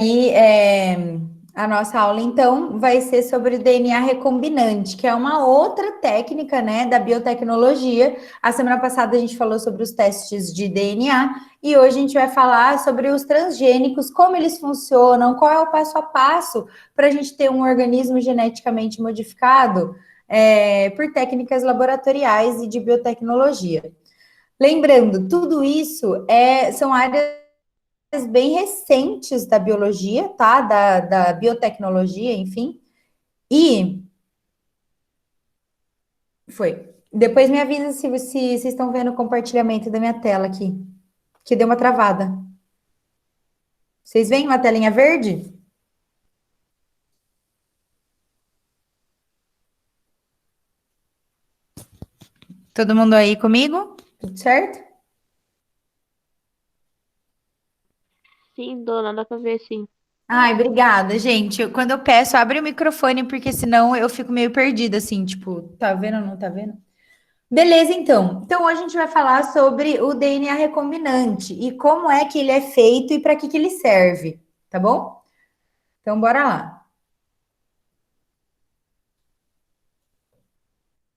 E a nossa aula, então, vai ser sobre o DNA recombinante, que é uma outra técnica, né, da biotecnologia. A semana passada a gente falou sobre os testes de DNA e hoje a gente vai falar sobre os transgênicos, como eles funcionam, qual é o passo a passo para a gente ter um organismo geneticamente modificado por técnicas laboratoriais e de biotecnologia. Lembrando, tudo isso são áreas bem recentes da biologia, tá? Da biotecnologia, enfim. E foi. Depois me avisa se vocês estão vendo o compartilhamento da minha tela aqui, que deu uma travada. Vocês veem uma telinha verde? Todo mundo aí comigo? Tudo certo? Sim, dona, dá pra ver, sim. Ai, obrigada, gente. Quando eu peço, abre o microfone, porque senão eu fico meio perdida, assim, tipo, tá vendo ou não tá vendo? Beleza, então. Então, hoje a gente vai falar sobre o DNA recombinante e como é que ele é feito e para que ele serve, tá bom? Então, bora lá.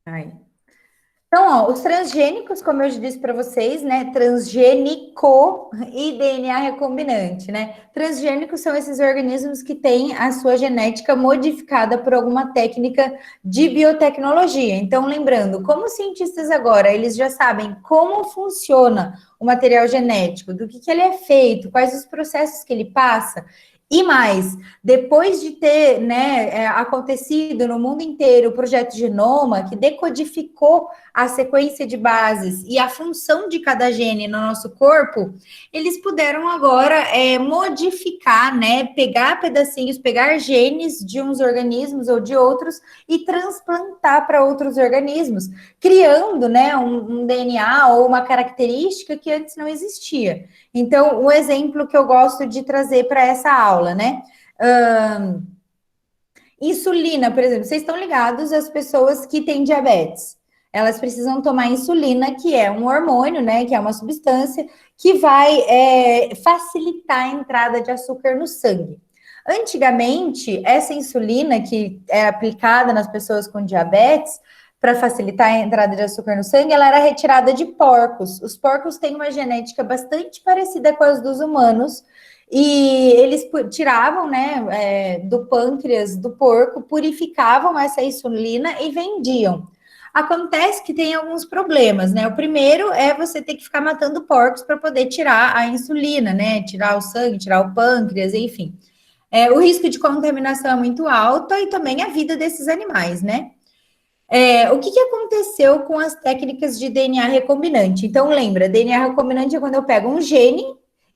Aí. Então, ó, os transgênicos, como eu já disse para vocês, né? Transgênico e DNA recombinante, né? Transgênicos são esses organismos que têm a sua genética modificada por alguma técnica de biotecnologia. Então, lembrando, como os cientistas agora, eles já sabem como funciona o material genético, do que ele é feito, quais os processos que ele passa. E mais, depois de ter acontecido no mundo inteiro o projeto Genoma, que decodificou a sequência de bases e a função de cada gene no nosso corpo, eles puderam agora modificar, né, pegar pedacinhos, pegar genes de uns organismos ou de outros e transplantar para outros organismos, criando, né, um DNA ou uma característica que antes não existia. Então, o exemplo que eu gosto de trazer para essa aula, né? Insulina, por exemplo, vocês estão ligados às pessoas que têm diabetes. Elas precisam tomar insulina, que é um hormônio, né? Que é uma substância que vai facilitar a entrada de açúcar no sangue. Antigamente, essa insulina que é aplicada nas pessoas com diabetes para facilitar a entrada de açúcar no sangue, ela era retirada de porcos. Os porcos têm uma genética bastante parecida com as dos humanos, e eles tiravam, né, do pâncreas do porco, purificavam essa insulina e vendiam. Acontece que tem alguns problemas, né? O primeiro é você ter que ficar matando porcos para poder tirar a insulina, né? Tirar o sangue, tirar o pâncreas, enfim. O risco de contaminação é muito alto e também a vida desses animais, né? O que aconteceu com as técnicas de DNA recombinante? Então, lembra, DNA recombinante é quando eu pego um gene,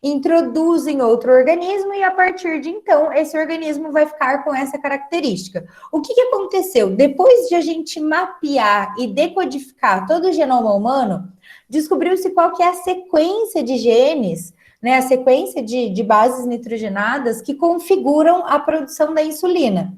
introduzo em outro organismo e a partir de então esse organismo vai ficar com essa característica. O que aconteceu? Depois de a gente mapear e decodificar todo o genoma humano, descobriu-se qual que é a sequência de genes, né, a sequência de bases nitrogenadas que configuram a produção da insulina.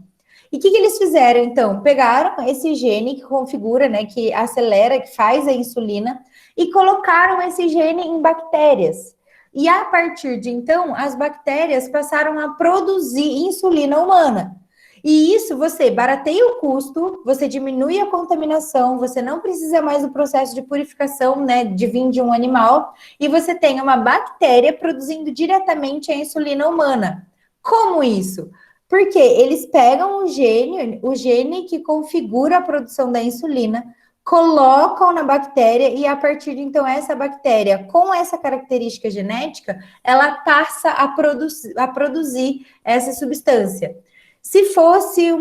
E o que eles fizeram, então? Pegaram esse gene que configura, né, que acelera, que faz a insulina, e colocaram esse gene em bactérias. E a partir de então, as bactérias passaram a produzir insulina humana. E isso você barateia o custo, você diminui a contaminação, você não precisa mais do processo de purificação, né, de vir de um animal, e você tem uma bactéria produzindo diretamente a insulina humana. Como isso? Porque eles pegam o gene que configura a produção da insulina, colocam na bactéria e a partir de então essa bactéria, com essa característica genética, ela passa a produzir essa substância. Se fosse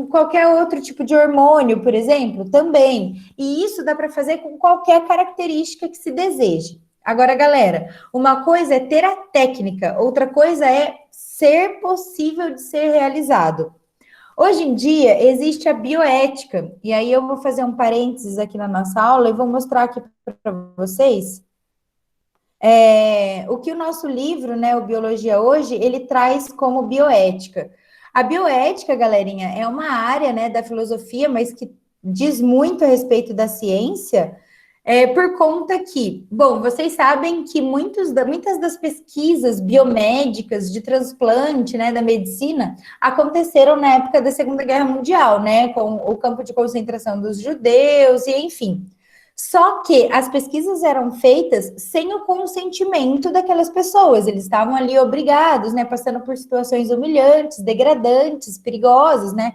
qualquer outro tipo de hormônio, por exemplo, também. E isso dá para fazer com qualquer característica que se deseje. Agora, galera, uma coisa é ter a técnica, outra coisa é ser possível de ser realizado. Hoje em dia existe a bioética, e aí eu vou fazer um parênteses aqui na nossa aula e vou mostrar aqui para vocês o que o nosso livro, né, o Biologia Hoje, ele traz como bioética. A bioética, galerinha, é uma área, né, da filosofia, mas que diz muito a respeito da ciência, Por conta que, bom, vocês sabem que muitas das pesquisas biomédicas de transplante, né, da medicina, aconteceram na época da Segunda Guerra Mundial, né, com o campo de concentração dos judeus e enfim. Só que as pesquisas eram feitas sem o consentimento daquelas pessoas, eles estavam ali obrigados, né, passando por situações humilhantes, degradantes, perigosas, né,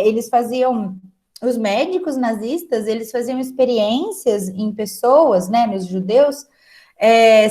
eles faziam os médicos nazistas, eles faziam experiências em pessoas, né, nos judeus,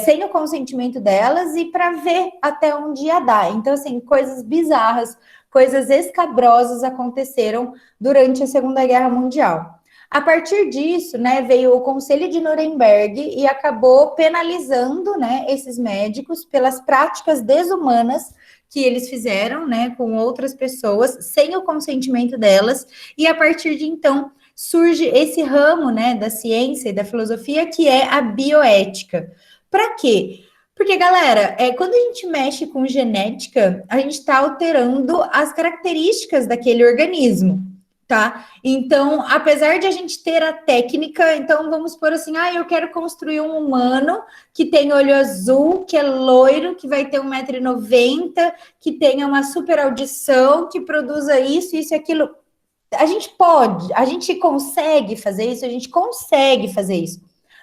sem o consentimento delas e para ver até onde ia dar. Então, assim, coisas bizarras, coisas escabrosas aconteceram durante a Segunda Guerra Mundial. A partir disso, né, veio o Conselho de Nuremberg e acabou penalizando, né, esses médicos pelas práticas desumanas que eles fizeram, né, com outras pessoas, sem o consentimento delas, e a partir de então surge esse ramo, né, da ciência e da filosofia que é a bioética. Para quê? Porque, galera, quando a gente mexe com genética, a gente está alterando as características daquele organismo, tá? Então, apesar de a gente ter a técnica, então vamos por assim, eu quero construir um humano que tem olho azul, que é loiro, que vai ter 1,90 m, que tenha uma super audição, que produza isso, isso e aquilo. A gente pode, a gente consegue fazer isso, a gente consegue fazer isso.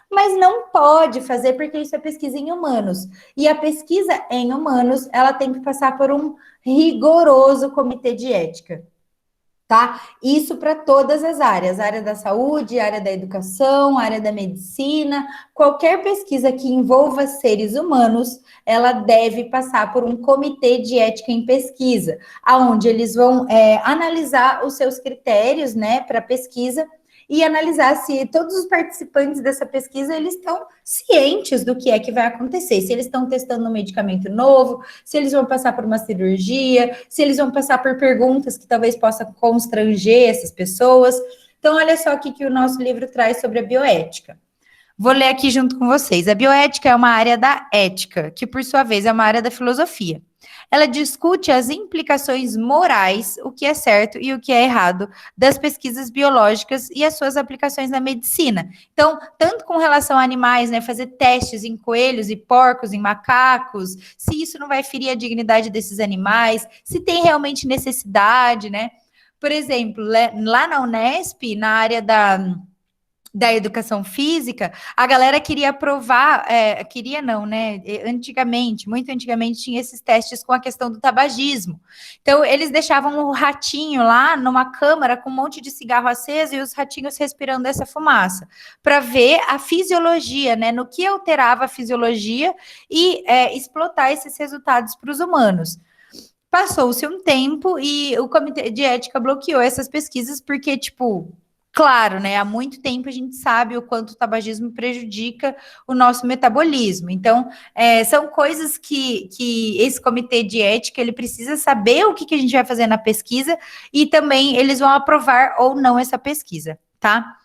Mas não pode fazer porque isso é pesquisa em humanos. E a pesquisa em humanos, ela tem que passar por um rigoroso comitê de ética. Tá? Isso para todas as áreas, área da saúde, área da educação, área da medicina, qualquer pesquisa que envolva seres humanos, ela deve passar por um comitê de ética em pesquisa, aonde eles vão analisar os seus critérios, né, para pesquisa e analisar se todos os participantes dessa pesquisa eles estão cientes do que é que vai acontecer, se eles estão testando um medicamento novo, se eles vão passar por uma cirurgia, se eles vão passar por perguntas que talvez possam constranger essas pessoas. Então, olha só o que o nosso livro traz sobre a bioética. Vou ler aqui junto com vocês. A bioética é uma área da ética, que por sua vez é uma área da filosofia. Ela discute as implicações morais, o que é certo e o que é errado, das pesquisas biológicas e as suas aplicações na medicina. Então, tanto com relação a animais, né, fazer testes em coelhos e porcos, em macacos, se isso não vai ferir a dignidade desses animais, se tem realmente necessidade, né? Por exemplo, lá na Unesp, na área da educação física, a galera queria aprovar, queria não, né? Antigamente, muito antigamente, tinha esses testes com a questão do tabagismo. Então, eles deixavam o ratinho lá numa câmara com um monte de cigarro aceso e os ratinhos respirando essa fumaça, para ver a fisiologia, né? No que alterava a fisiologia e explotar esses resultados para os humanos. Passou-se um tempo e o Comitê de Ética bloqueou essas pesquisas porque, tipo, claro, né? Há muito tempo a gente sabe o quanto o tabagismo prejudica o nosso metabolismo. Então, são coisas que esse comitê de ética ele precisa saber o que a gente vai fazer na pesquisa e também eles vão aprovar ou não essa pesquisa, tá?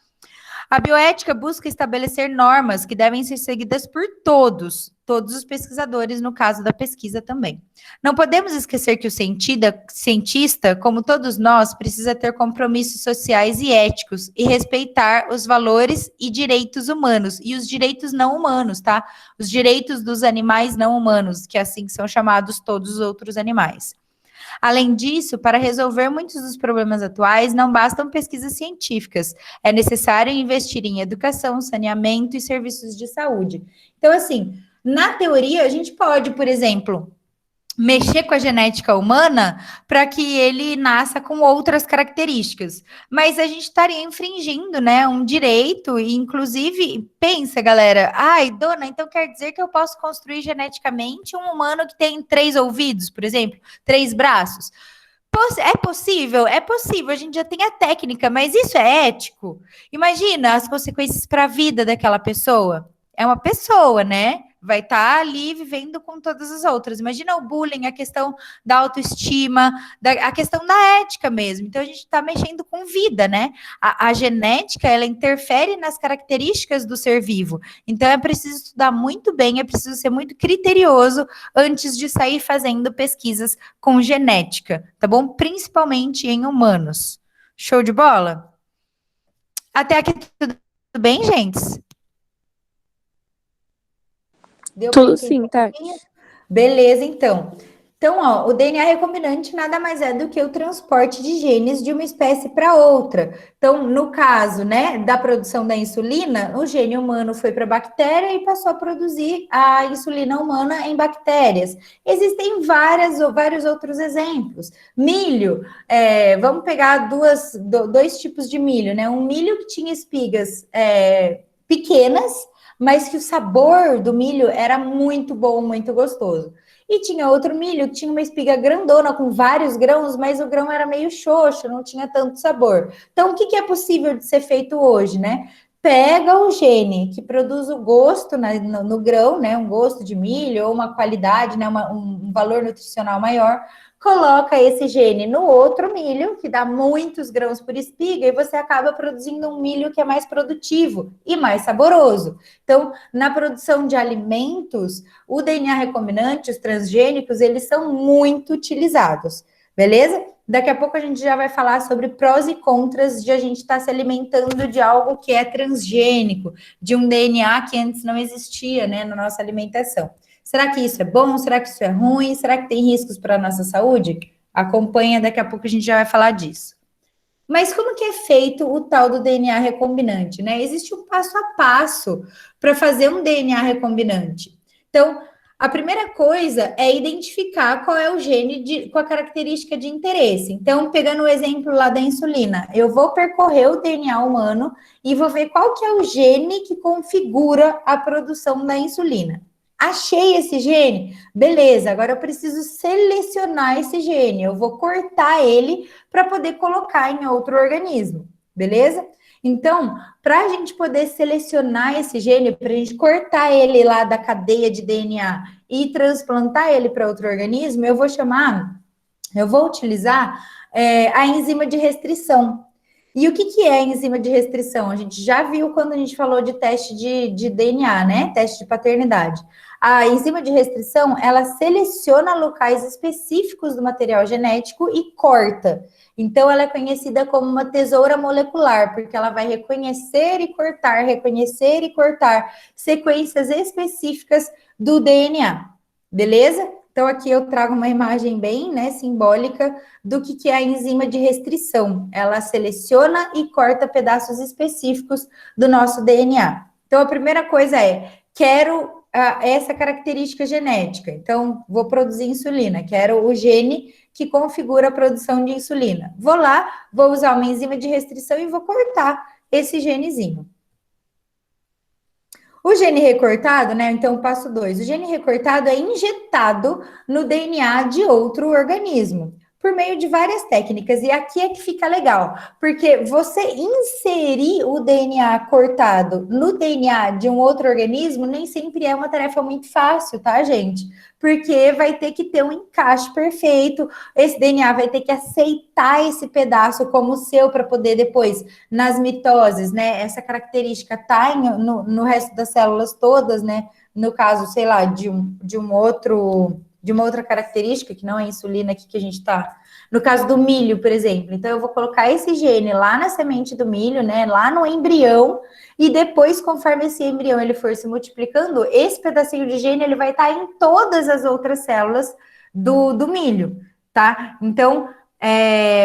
A bioética busca estabelecer normas que devem ser seguidas por todos os pesquisadores, no caso da pesquisa também. Não podemos esquecer que o cientista, como todos nós, precisa ter compromissos sociais e éticos e respeitar os valores e direitos humanos, e os direitos não humanos, tá? Os direitos dos animais não humanos, que assim são chamados todos os outros animais. Além disso, para resolver muitos dos problemas atuais, não bastam pesquisas científicas. É necessário investir em educação, saneamento e serviços de saúde. Então, assim, na teoria, a gente pode, por exemplo, mexer com a genética humana para que ele nasça com outras características. Mas a gente estaria infringindo, né, um direito, e inclusive, pensa, galera, dona, então quer dizer que eu posso construir geneticamente um humano que tem 3 ouvidos, por exemplo, 3 braços? É possível? É possível, a gente já tem a técnica, mas isso é ético? Imagina as consequências para a vida daquela pessoa. É uma pessoa, né? Vai estar ali vivendo com todas as outras. Imagina o bullying, a questão da autoestima, a questão da ética mesmo. Então, a gente está mexendo com vida, né? A genética, ela interfere nas características do ser vivo. Então, é preciso estudar muito bem, é preciso ser muito criterioso antes de sair fazendo pesquisas com genética, tá bom? Principalmente em humanos. Show de bola? Até aqui tudo bem, gente? Deu para Tudo entender sim, um pouquinho? Tati. Beleza, então. Então, ó, o DNA recombinante nada mais é do que o transporte de genes de uma espécie para outra. Então, no caso, né, da produção da insulina, o gene humano foi para a bactéria e passou a produzir a insulina humana em bactérias. Existem vários outros exemplos. Milho, vamos pegar dois tipos de milho, né? Um milho que tinha espigas pequenas, mas que o sabor do milho era muito bom, muito gostoso. E tinha outro milho que tinha uma espiga grandona com vários grãos, mas o grão era meio xoxo, não tinha tanto sabor. Então, o que é possível de ser feito hoje, né? Pega o gene que produz o gosto no grão, né? Um gosto de milho ou uma qualidade, né? Um valor nutricional maior. Coloca esse gene no outro milho, que dá muitos grãos por espiga, e você acaba produzindo um milho que é mais produtivo e mais saboroso. Então, na produção de alimentos, o DNA recombinante, os transgênicos, eles são muito utilizados, beleza? Daqui a pouco a gente já vai falar sobre prós e contras de a gente estar se alimentando de algo que é transgênico, de um DNA que antes não existia, né, na nossa alimentação. Será que isso é bom? Será que isso é ruim? Será que tem riscos para a nossa saúde? Acompanha, daqui a pouco a gente já vai falar disso. Mas como que é feito o tal do DNA recombinante, né? Existe um passo a passo para fazer um DNA recombinante. Então, a primeira coisa é identificar qual é o gene com a característica de interesse. Então, pegando o exemplo lá da insulina, eu vou percorrer o DNA humano e vou ver qual que é o gene que configura a produção da insulina. Achei esse gene? Beleza, agora eu preciso selecionar esse gene. Eu vou cortar ele para poder colocar em outro organismo, beleza? Então, para a gente poder selecionar esse gene, para a gente cortar ele lá da cadeia de DNA e transplantar ele para outro organismo, eu vou utilizar a enzima de restrição. E o que é a enzima de restrição? A gente já viu quando a gente falou de teste de DNA, né? Teste de paternidade. A enzima de restrição, ela seleciona locais específicos do material genético e corta. Então, ela é conhecida como uma tesoura molecular, porque ela vai reconhecer e cortar sequências específicas do DNA. Beleza? Então, aqui eu trago uma imagem bem, né, simbólica do que é a enzima de restrição. Ela seleciona e corta pedaços específicos do nosso DNA. Então, a primeira coisa quero essa característica genética. Então, vou produzir insulina, quero o gene que configura a produção de insulina. Vou lá, vou usar uma enzima de restrição e vou cortar esse genezinho. O gene recortado, né? Então, passo 2. O gene recortado é injetado no DNA de outro organismo por meio de várias técnicas. E aqui é que fica legal, porque você inserir o DNA cortado no DNA de um outro organismo nem sempre é uma tarefa muito fácil, tá, gente? Porque vai ter que ter um encaixe perfeito, esse DNA vai ter que aceitar esse pedaço como seu para poder depois, nas mitoses, né? Essa característica tá no resto das células todas, né? No caso, sei lá, de uma outra característica, que não é a insulina aqui que a gente está. No caso do milho, por exemplo. Então, eu vou colocar esse gene lá na semente do milho, né? Lá no embrião, e depois, conforme esse embrião ele for se multiplicando, esse pedacinho de gene ele vai estar em todas as outras células do milho, tá? Então,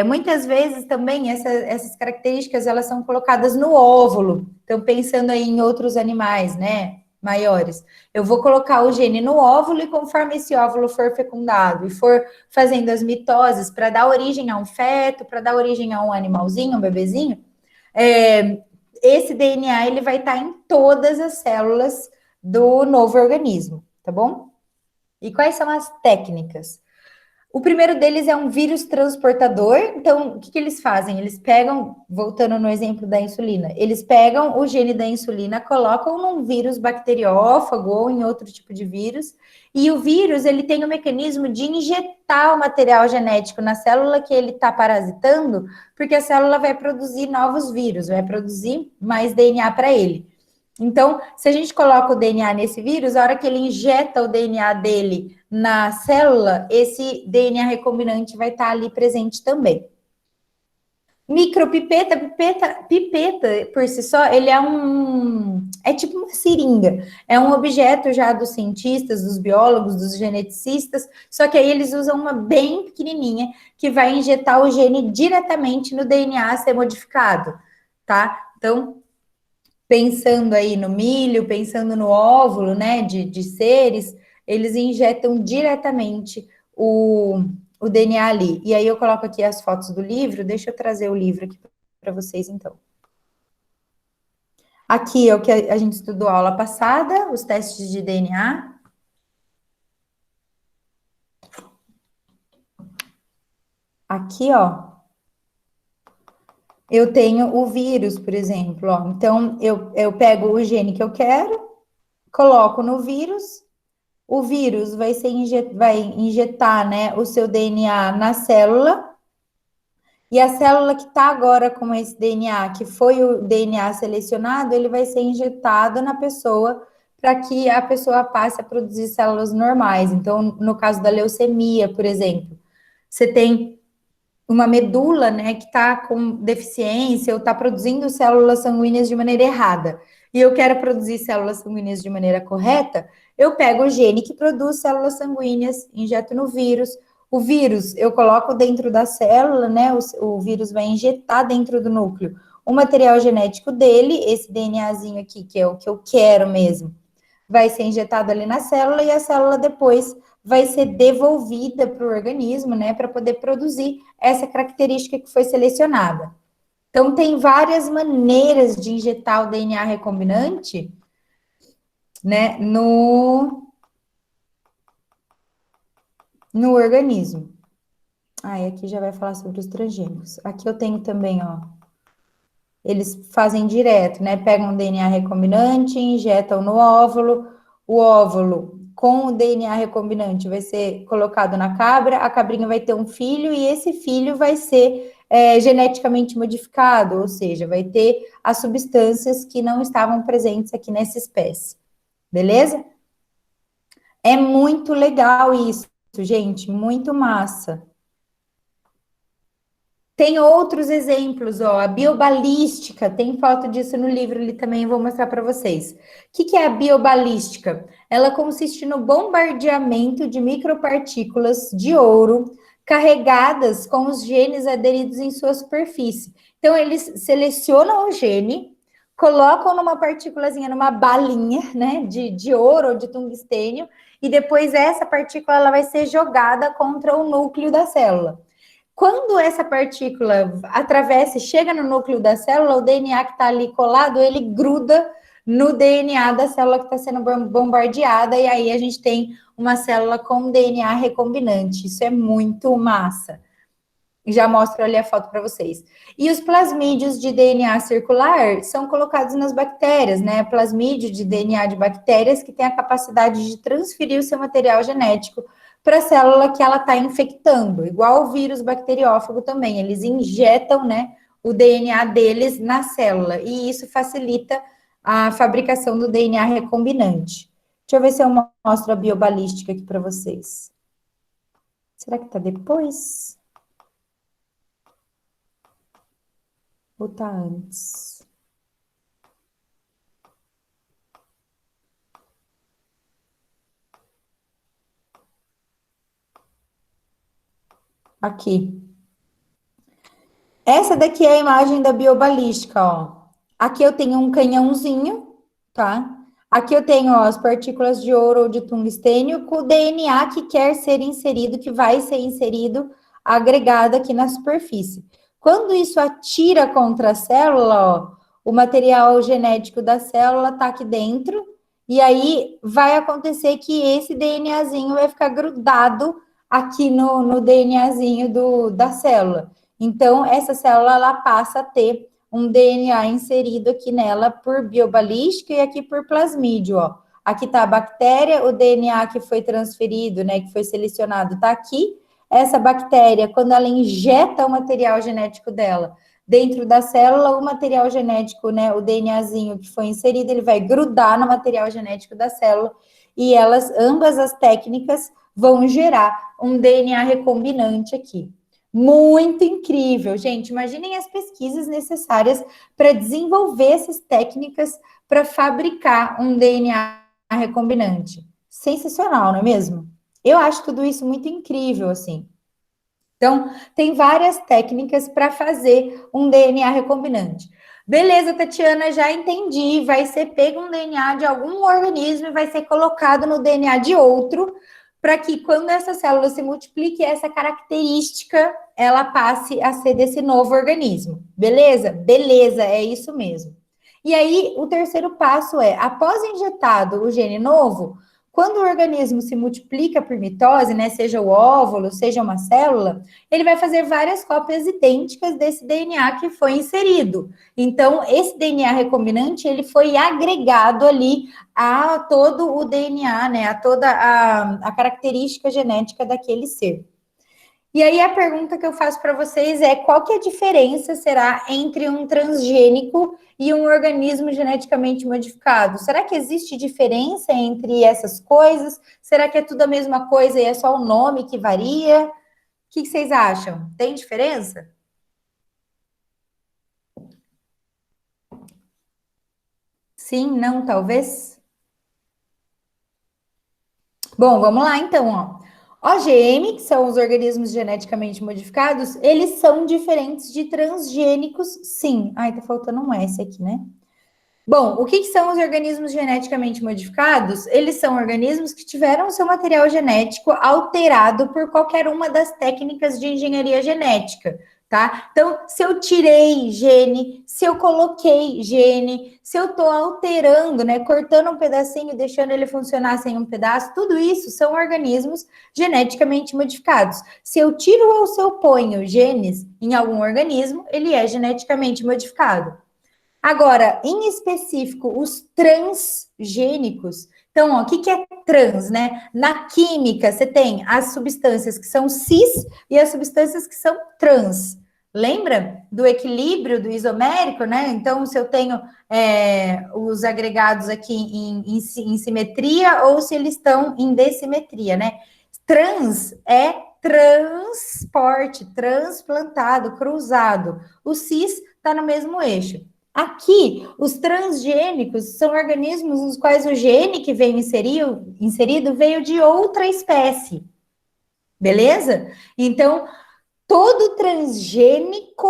muitas vezes também essas características elas são colocadas no óvulo. Então, pensando aí em outros animais, né? Maiores. Eu vou colocar o gene no óvulo e conforme esse óvulo for fecundado e for fazendo as mitoses para dar origem a um feto, para dar origem a um animalzinho, um bebezinho, esse DNA ele vai estar em todas as células do novo organismo, tá bom? E quais são as técnicas? O primeiro deles é um vírus transportador. Então, o que eles fazem? Eles pegam, voltando no exemplo da insulina, eles pegam o gene da insulina, colocam num vírus bacteriófago ou em outro tipo de vírus, e o vírus ele tem o mecanismo de injetar o material genético na célula que ele está parasitando, porque a célula vai produzir novos vírus, vai produzir mais DNA para ele. Então, se a gente coloca o DNA nesse vírus, a hora que ele injeta o DNA dele na célula, esse DNA recombinante vai estar ali presente também. Pipeta por si só, ele é tipo uma seringa, é um objeto já dos cientistas, dos biólogos, dos geneticistas, só que aí eles usam uma bem pequenininha que vai injetar o gene diretamente no DNA a ser modificado, tá? Então, pensando aí no milho, pensando no óvulo, né, de seres, eles injetam diretamente o DNA ali. E aí eu coloco aqui as fotos do livro, deixa eu trazer o livro aqui para vocês, então. Aqui é o que a gente estudou aula passada, os testes de DNA. Aqui, ó, eu tenho o vírus, por exemplo, ó. Então, eu pego o gene que eu quero, coloco no vírus, o vírus vai injetar, né, o seu DNA na célula, e a célula que está agora com esse DNA, que foi o DNA selecionado, ele vai ser injetado na pessoa para que a pessoa passe a produzir células normais. Então, no caso da leucemia, por exemplo, você tem uma medula, né, que está com deficiência ou está produzindo células sanguíneas de maneira errada, e eu quero produzir células sanguíneas de maneira correta, eu pego o gene que produz células sanguíneas, injeto no vírus. O vírus eu coloco dentro da célula, né? O vírus vai injetar dentro do núcleo o material genético dele, esse DNAzinho aqui, que é o que eu quero mesmo, vai ser injetado ali na célula e a célula depois vai ser devolvida para o organismo, né, para poder produzir essa característica que foi selecionada. Então, tem várias maneiras de injetar o DNA recombinante, né, no organismo. Aí, aqui já vai falar sobre os transgênicos. Aqui eu tenho também, ó, eles fazem direto, né, pegam o DNA recombinante, injetam no óvulo, o óvulo com o DNA recombinante vai ser colocado na cabra, a cabrinha vai ter um filho e esse filho vai ser geneticamente modificado, ou seja, vai ter as substâncias que não estavam presentes aqui nessa espécie, beleza? É muito legal isso, gente, muito massa. Tem outros exemplos, ó, a biobalística, tem foto disso no livro ali também, vou mostrar para vocês. O que é a biobalística? Ela consiste no bombardeamento de micropartículas de ouro carregadas com os genes aderidos em sua superfície. Então, eles selecionam o gene, colocam numa partículazinha, numa balinha, né, de ouro ou de tungstênio, e depois essa partícula ela vai ser jogada contra o núcleo da célula. Quando essa partícula atravessa e chega no núcleo da célula, o DNA que está ali colado, ele gruda no DNA da célula que está sendo bombardeada, e aí a gente tem uma célula com DNA recombinante. Isso é muito massa. Já mostro ali a foto para vocês. E os plasmídios de DNA circular são colocados nas bactérias, né? Plasmídio de DNA de bactérias que tem a capacidade de transferir o seu material genético para a célula que ela está infectando, igual o vírus bacteriófago também. Eles injetam, né, o DNA deles na célula, e isso facilita a fabricação do DNA recombinante. Deixa eu ver se eu mostro a biobalística aqui para vocês. Será que está depois? Ou tá antes? Aqui. Essa daqui é a imagem da biobalística, ó. Aqui eu tenho um canhãozinho, tá? Aqui eu tenho, ó, as partículas de ouro ou de tungstênio com o DNA que quer ser inserido, que vai ser inserido, agregado aqui na superfície. Quando isso atira contra a célula, ó, o material genético da célula tá aqui dentro, e aí vai acontecer que esse DNAzinho vai ficar grudado aqui no DNAzinho da célula. Então, essa célula, ela passa a ter um DNA inserido aqui nela por biobalística e aqui por plasmídio, ó. Aqui tá a bactéria, o DNA que foi transferido, né, que foi selecionado, tá aqui. Essa bactéria, quando ela injeta o material genético dela dentro da célula, o material genético, né, o DNAzinho que foi inserido, ele vai grudar no material genético da célula e elas, ambas as técnicas, vão gerar um DNA recombinante aqui. Muito incrível, gente. Imaginem as pesquisas necessárias para desenvolver essas técnicas para fabricar um DNA recombinante. Sensacional, não é mesmo? Eu acho tudo isso muito incrível, assim. Então, tem várias técnicas para fazer um DNA recombinante. Beleza, Tatiana, já entendi. Vai ser pego um DNA de algum organismo e vai ser colocado no DNA de outro, para que quando essa célula se multiplique, essa característica ela passe a ser desse novo organismo. Beleza? Beleza, é isso mesmo. E aí, o terceiro passo é, após injetado o gene novo, quando o organismo se multiplica por mitose, né, seja o óvulo, seja uma célula, ele vai fazer várias cópias idênticas desse DNA que foi inserido. Então, esse DNA recombinante, ele foi agregado ali a todo o DNA, né, a toda a característica genética daquele ser. E aí a pergunta que eu faço para vocês é qual que é a diferença será entre um transgênico e um organismo geneticamente modificado? Será que existe diferença entre essas coisas? Será que é tudo a mesma coisa e é só o nome que varia? O que vocês acham? Tem diferença? Sim, não, talvez? Bom, vamos lá então, ó. OGM, que são os organismos geneticamente modificados, eles são diferentes de transgênicos, sim. Ai, tá faltando um S aqui, né? Bom, o que são os organismos geneticamente modificados? Eles são organismos que tiveram seu material genético alterado por qualquer uma das técnicas de engenharia genética, tá? Então, se eu tirei gene, se eu coloquei gene, se eu estou alterando, né, cortando um pedacinho, deixando ele funcionar sem um pedaço, tudo isso são organismos geneticamente modificados. Se eu tiro ou se eu ponho genes em algum organismo, ele é geneticamente modificado. Agora, em específico, os transgênicos. Então, ó, o que, que é trans, né? Na química, você tem as substâncias que são cis e as substâncias que são trans. Lembra do equilíbrio do isomérico, né? Então, se eu tenho os agregados aqui em simetria ou se eles estão em dessimetria, né? Trans é transporte, transplantado, cruzado. O cis está no mesmo eixo. Aqui, os transgênicos são organismos nos quais o gene que veio inserido veio de outra espécie, beleza? Então, todo transgênico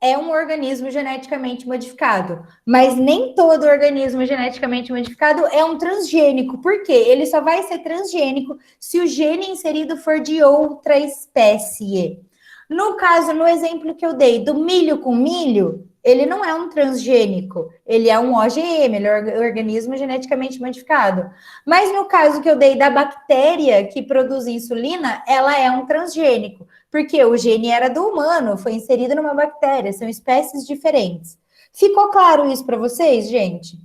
é um organismo geneticamente modificado, mas nem todo organismo geneticamente modificado é um transgênico, por quê? Ele só vai ser transgênico se o gene inserido for de outra espécie. No caso, no exemplo que eu dei do milho com milho, ele não é um transgênico, ele é um OGM, ele é um organismo geneticamente modificado. Mas no caso que eu dei da bactéria que produz insulina, ela é um transgênico, porque o gene era do humano, foi inserido numa bactéria, são espécies diferentes. Ficou claro isso para vocês, gente?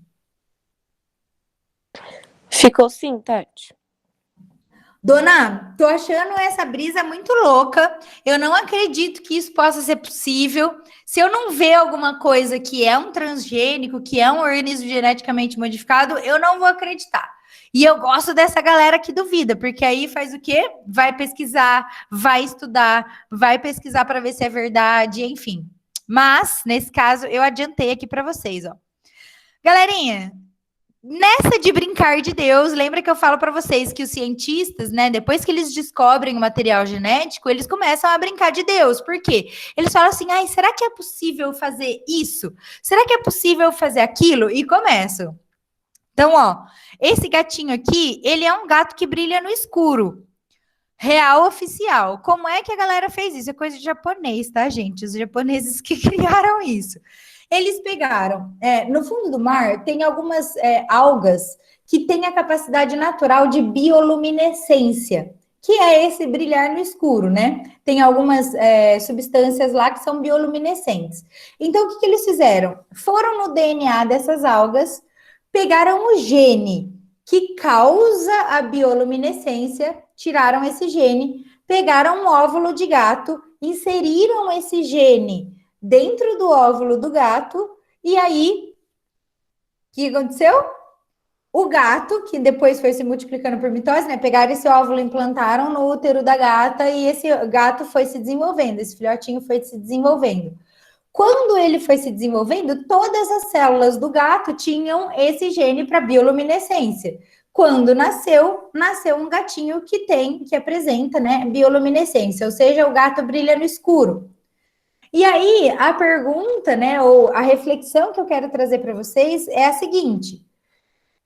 Ficou sim, Tati. Dona, tô achando essa brisa muito louca. Eu não acredito que isso possa ser possível. Se eu não ver alguma coisa que é um transgênico, que é um organismo geneticamente modificado, eu não vou acreditar. E eu gosto dessa galera que duvida, porque aí faz o quê? Vai pesquisar, vai estudar, vai pesquisar para ver se é verdade, enfim. Mas, nesse caso, eu adiantei aqui para vocês, ó. Galerinha, nessa de brincar de Deus, lembra que eu falo para vocês que os cientistas, né, depois que eles descobrem o material genético, eles começam a brincar de Deus. Por quê? Eles falam assim: ai, será que é possível fazer isso? Será que é possível fazer aquilo? E começam. Então, ó, esse gatinho aqui, ele é um gato que brilha no escuro. Real oficial. Como é que a galera fez isso? É coisa de japonês, tá, gente? Os japoneses que criaram isso. Eles pegaram, no fundo do mar, tem algumas algas que têm a capacidade natural de bioluminescência, que é esse brilhar no escuro, né? Tem algumas substâncias lá que são bioluminescentes. Então, o que eles fizeram? Foram no DNA dessas algas, pegaram o gene que causa a bioluminescência, tiraram esse gene, pegaram um óvulo de gato, inseriram esse gene dentro do óvulo do gato, e aí, o que aconteceu? O gato, que depois foi se multiplicando por mitose, né? Pegaram esse óvulo, implantaram no útero da gata e esse gato foi se desenvolvendo, esse filhotinho foi se desenvolvendo. Quando ele foi se desenvolvendo, todas as células do gato tinham esse gene para bioluminescência. Quando nasceu um gatinho que apresenta, né, bioluminescência, ou seja, o gato brilha no escuro. E aí, a pergunta, né, ou a reflexão que eu quero trazer para vocês é a seguinte: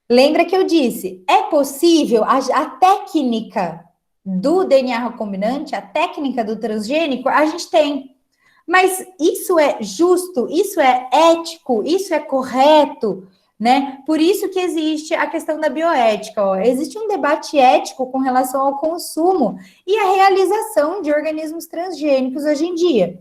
lembra que eu disse, é possível a técnica do DNA recombinante, a técnica do transgênico, a gente tem. Mas isso é justo, isso é ético, isso é correto, né? Por isso que existe a questão da bioética. Ó. Existe um debate ético com relação ao consumo e a realização de organismos transgênicos hoje em dia.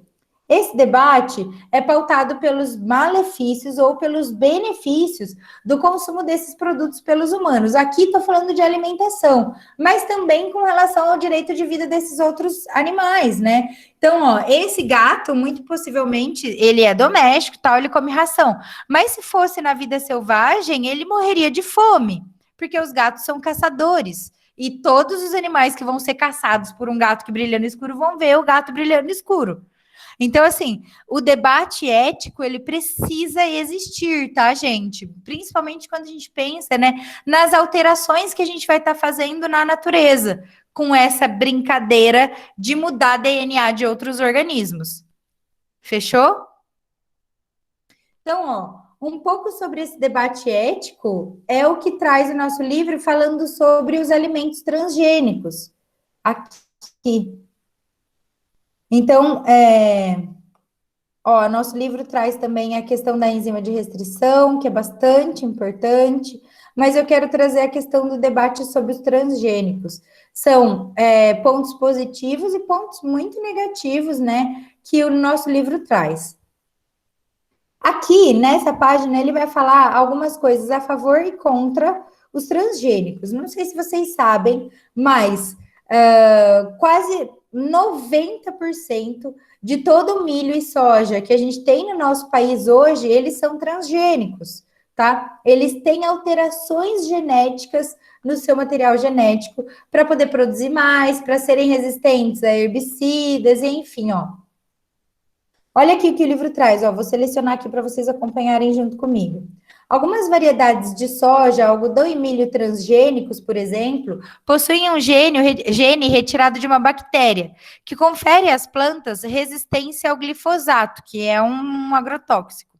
Esse debate é pautado pelos malefícios ou pelos benefícios do consumo desses produtos pelos humanos. Aqui estou falando de alimentação, mas também com relação ao direito de vida desses outros animais, né? Então, ó, esse gato, muito possivelmente, ele é doméstico, tal, ele come ração. Mas se fosse na vida selvagem, ele morreria de fome, porque os gatos são caçadores. E todos os animais que vão ser caçados por um gato que brilha no escuro vão ver o gato brilhando no escuro. Então, assim, o debate ético, ele precisa existir, tá, gente? Principalmente quando a gente pensa, né, nas alterações que a gente vai estar fazendo na natureza, com essa brincadeira de mudar DNA de outros organismos. Fechou? Então, ó, um pouco sobre esse debate ético é o que traz o nosso livro falando sobre os alimentos transgênicos. Aqui. Então, nosso livro traz também a questão da enzima de restrição, que é bastante importante, mas eu quero trazer a questão do debate sobre os transgênicos. São pontos positivos e pontos muito negativos, né, que o nosso livro traz. Aqui, nessa página, ele vai falar algumas coisas a favor e contra os transgênicos. Não sei se vocês sabem, mas quase 90% de todo o milho e soja que a gente tem no nosso país hoje, eles são transgênicos, tá? Eles têm alterações genéticas no seu material genético para poder produzir mais, para serem resistentes a herbicidas, enfim, ó. Olha aqui o que o livro traz, ó, vou selecionar aqui para vocês acompanharem junto comigo. Algumas variedades de soja, algodão e milho transgênicos, por exemplo, possuem um gene retirado de uma bactéria, que confere às plantas resistência ao glifosato, que é um agrotóxico,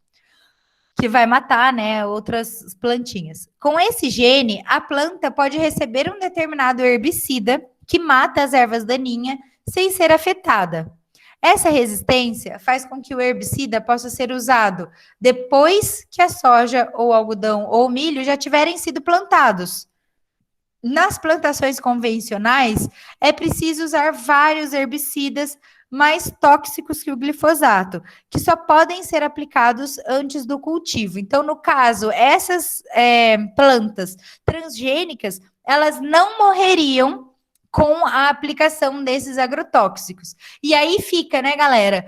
que vai matar, né, outras plantinhas. Com esse gene, a planta pode receber um determinado herbicida que mata as ervas daninhas sem ser afetada. Essa resistência faz com que o herbicida possa ser usado depois que a soja ou algodão ou milho já tiverem sido plantados. Nas plantações convencionais, é preciso usar vários herbicidas mais tóxicos que o glifosato, que só podem ser aplicados antes do cultivo. Então, no caso, essas plantas transgênicas, elas não morreriam com a aplicação desses agrotóxicos. E aí fica, né, galera?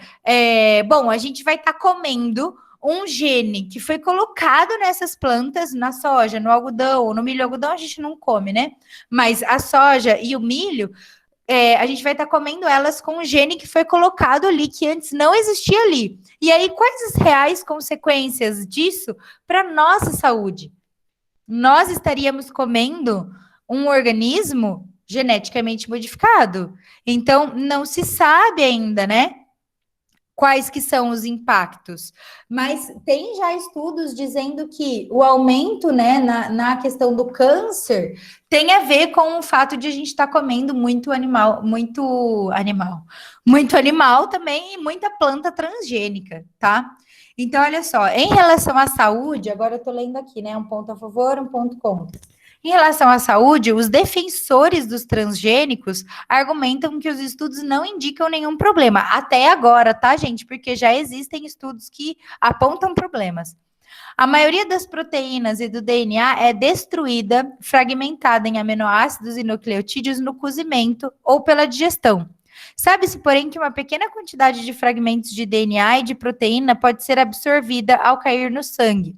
Bom, a gente vai estar comendo um gene que foi colocado nessas plantas, na soja, no algodão, no milho. Algodão a gente não come, né? Mas a soja e o milho, a gente vai estar comendo elas com um gene que foi colocado ali, que antes não existia ali. E aí, quais as reais consequências disso para a nossa saúde? Nós estaríamos comendo um organismo geneticamente modificado. Então, não se sabe ainda, né? Quais que são os impactos. Mas tem já estudos dizendo que o aumento, né, na questão do câncer tem a ver com o fato de a gente estar comendo muito animal também e muita planta transgênica, tá? Então, olha só, em relação à saúde, agora eu tô lendo aqui, né, um ponto a favor, um ponto contra. Em relação à saúde, os defensores dos transgênicos argumentam que os estudos não indicam nenhum problema. Até agora, tá, gente? Porque já existem estudos que apontam problemas. A maioria das proteínas e do DNA é destruída, fragmentada em aminoácidos e nucleotídeos no cozimento ou pela digestão. Sabe-se, porém, que uma pequena quantidade de fragmentos de DNA e de proteína pode ser absorvida ao cair no sangue.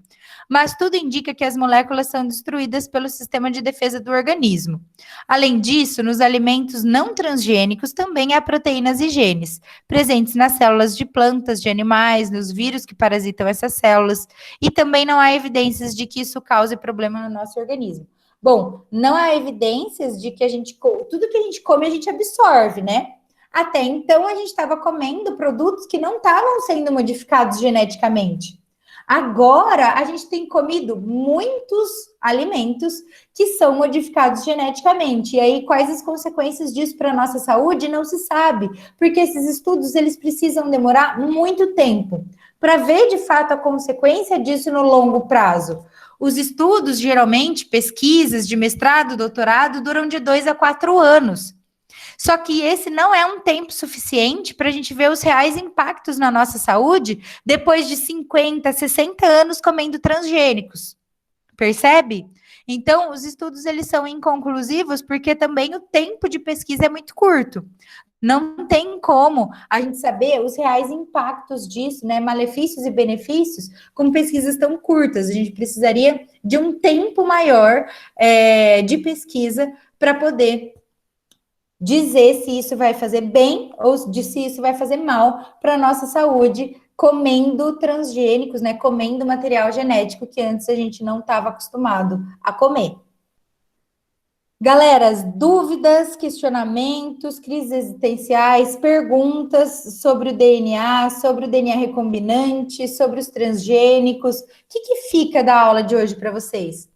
mas tudo indica que as moléculas são destruídas pelo sistema de defesa do organismo. Além disso, nos alimentos não transgênicos também há proteínas e genes, presentes nas células de plantas, de animais, nos vírus que parasitam essas células, e também não há evidências de que isso cause problema no nosso organismo. Bom, não há evidências de que tudo que a gente come, a gente absorve, né? Até então, a gente estava comendo produtos que não estavam sendo modificados geneticamente. Agora, a gente tem comido muitos alimentos que são modificados geneticamente. E aí, quais as consequências disso para a nossa saúde? Não se sabe, porque esses estudos, eles precisam demorar muito tempo para ver, de fato, a consequência disso no longo prazo. Os estudos, geralmente, pesquisas de mestrado, doutorado, duram de 2 a 4 anos. Só que esse não é um tempo suficiente para a gente ver os reais impactos na nossa saúde depois de 50, 60 anos comendo transgênicos. Percebe? Então, os estudos eles são inconclusivos porque também o tempo de pesquisa é muito curto. Não tem como a gente saber os reais impactos disso, né? Malefícios e benefícios, com pesquisas tão curtas. A gente precisaria de um tempo maior de pesquisa para poder dizer se isso vai fazer bem ou se isso vai fazer mal para a nossa saúde, comendo transgênicos, né? Comendo material genético que antes a gente não estava acostumado a comer. Galera, dúvidas, questionamentos, crises existenciais, perguntas sobre o DNA recombinante, sobre os transgênicos. O que fica da aula de hoje para vocês?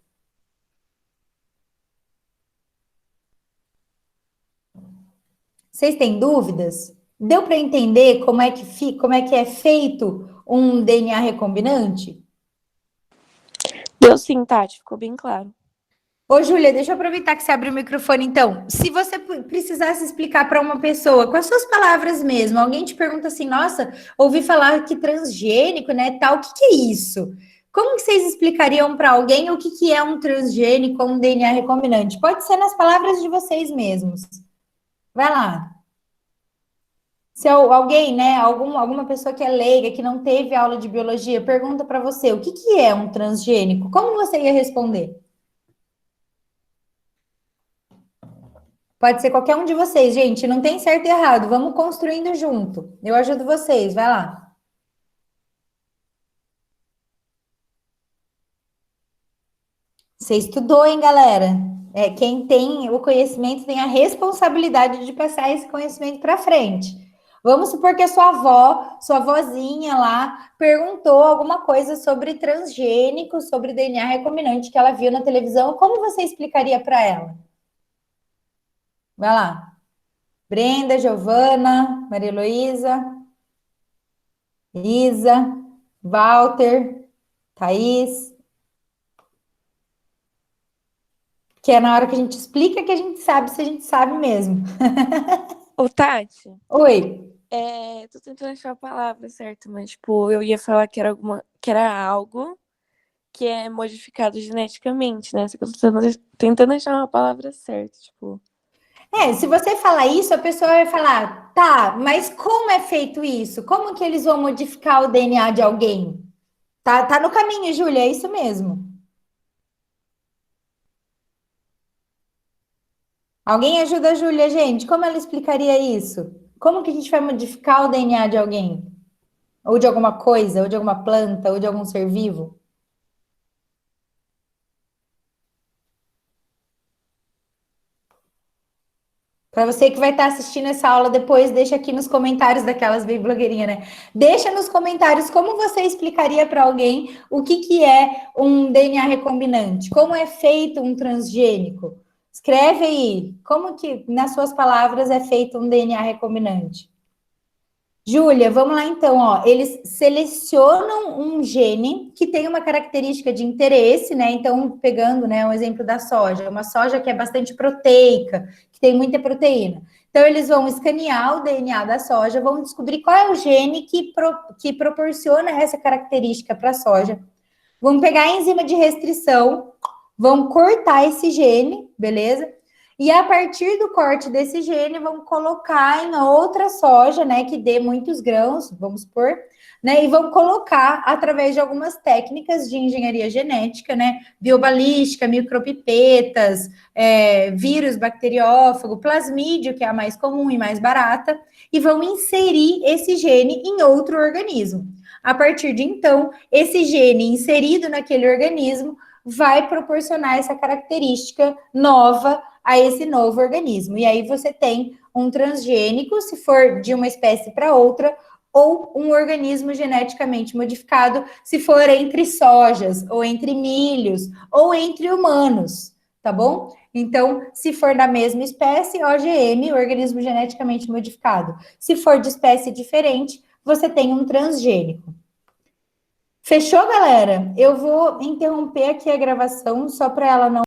Vocês têm dúvidas? Deu para entender como é que é feito um DNA recombinante? Deu sim, Tati, ficou bem claro. Ô, Júlia, deixa eu aproveitar que você abriu o microfone, então. Se você precisasse explicar para uma pessoa, com as suas palavras mesmo, alguém te pergunta assim, nossa, ouvi falar que transgênico, né, tal, o que é isso? Como que vocês explicariam para alguém o que é um transgênico ou um DNA recombinante? Pode ser nas palavras de vocês mesmos. Vai lá. Se alguém, né, alguma pessoa que é leiga, que não teve aula de biologia, pergunta para você o que é um transgênico, como você ia responder? Pode ser qualquer um de vocês, gente, não tem certo e errado, vamos construindo junto. Eu ajudo vocês, vai lá. Você estudou, hein, galera? Quem tem o conhecimento tem a responsabilidade de passar esse conhecimento para frente. Vamos supor que a sua avó, sua vozinha lá, perguntou alguma coisa sobre transgênico, sobre DNA recombinante que ela viu na televisão. Como você explicaria para ela? Vai lá. Brenda, Giovana, Maria Heloísa, Isa, Walter, Thaís. Que é na hora que a gente explica que a gente sabe se a gente sabe mesmo. Ô, Tati, Oi. tô tentando achar a palavra certa, mas, tipo, eu ia falar que era algo que é modificado geneticamente, né? Só que eu tô tentando achar uma palavra certa, tipo... Se você falar isso, a pessoa vai falar, tá, mas como é feito isso? Como que eles vão modificar o DNA de alguém? Tá no caminho, Júlia, é isso mesmo. Alguém ajuda a Júlia, gente? Como ela explicaria isso? Como que a gente vai modificar o DNA de alguém? Ou de alguma coisa, ou de alguma planta, ou de algum ser vivo? Para você que vai estar assistindo essa aula depois, deixa aqui nos comentários daquelas bem blogueirinhas, né? Deixa nos comentários como você explicaria para alguém o que é um DNA recombinante, como é feito um transgênico. Escreve aí, como que, nas suas palavras, é feito um DNA recombinante. Júlia, vamos lá então, ó. Eles selecionam um gene que tem uma característica de interesse, né? Então, pegando, né, um exemplo da soja, uma soja que é bastante proteica, que tem muita proteína. Então, eles vão escanear o DNA da soja, vão descobrir qual é o gene que proporciona essa característica para a soja. Vão pegar a enzima de restrição, vão cortar esse gene, beleza? E a partir do corte desse gene, vão colocar em outra soja, né, que dê muitos grãos, vamos supor, né, e vão colocar através de algumas técnicas de engenharia genética, né, biobalística, micropipetas, vírus bacteriófago, plasmídio, que é a mais comum e mais barata, e vão inserir esse gene em outro organismo. A partir de então, esse gene inserido naquele organismo vai proporcionar essa característica nova a esse novo organismo. E aí você tem um transgênico, se for de uma espécie para outra, ou um organismo geneticamente modificado, se for entre sojas, ou entre milhos, ou entre humanos, tá bom? Então, se for da mesma espécie, OGM, organismo geneticamente modificado. Se for de espécie diferente, você tem um transgênico. Fechou, galera? Eu vou interromper aqui a gravação só para ela não